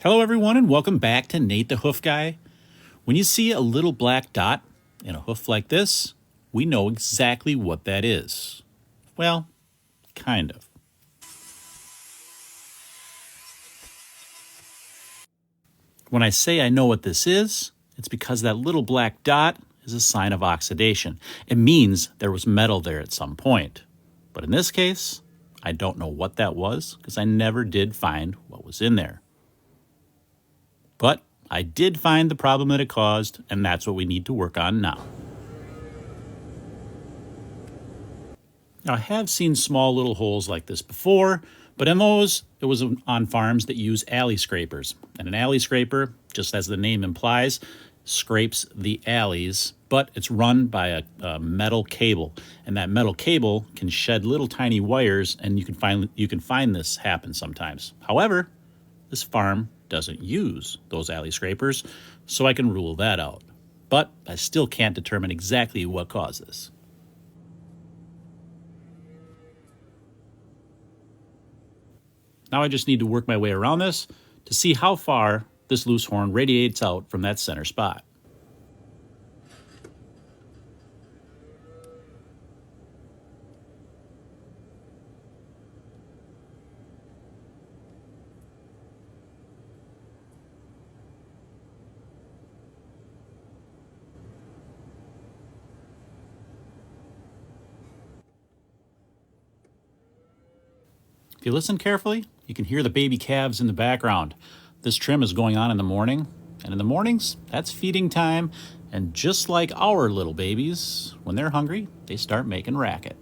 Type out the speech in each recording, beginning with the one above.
Hello everyone and welcome back to Nate the Hoof Guy. When you see a little black dot in a hoof like this, we know exactly what that is. Well, kind of. When I say I know what this is, it's because that little black dot is a sign of oxidation. It means there was metal there at some point. But in this case, I don't know what that was because I never did find what was in there. But I did find the problem that it caused, and that's what we need to work on now. Now, I have seen small little holes like this before, but in those, it was on farms that use alley scrapers. And an alley scraper, just as the name implies, scrapes the alleys, but it's run by a metal cable. And that metal cable can shed little tiny wires, and you can find this happen sometimes. However, this farm doesn't use those alley scrapers, so I can rule that out. But I still can't determine exactly what caused this. Now I just need to work my way around this to see how far this loose horn radiates out from that center spot. If you listen carefully, you can hear the baby calves in the background. This trim is going on in the morning, and in the mornings, that's feeding time, and just like our little babies, when they're hungry, they start making racket.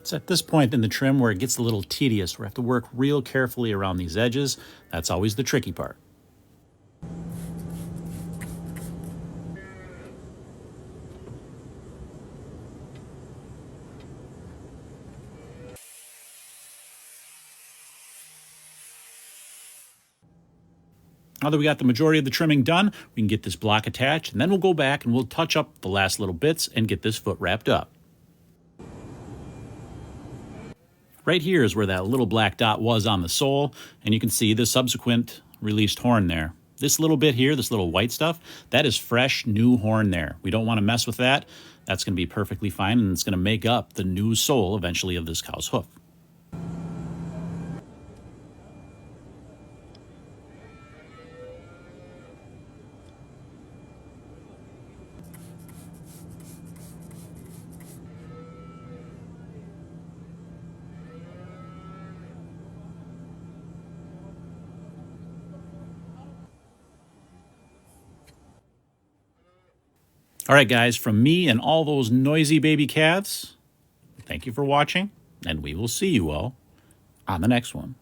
It's at this point in the trim where it gets a little tedious, where I have to work real carefully around these edges. That's always the tricky part. Now that we got the majority of the trimming done, we can get this block attached, and then we'll go back and we'll touch up the last little bits and get this foot wrapped up. Right here is where that little black dot was on the sole, and you can see the subsequent released horn there. This little bit here, this little white stuff, that is fresh, new horn there. We don't want to mess with that. That's going to be perfectly fine, and it's going to make up the new sole eventually of this cow's hoof. All right, guys, from me and all those noisy baby calves, thank you for watching, and we will see you all on the next one.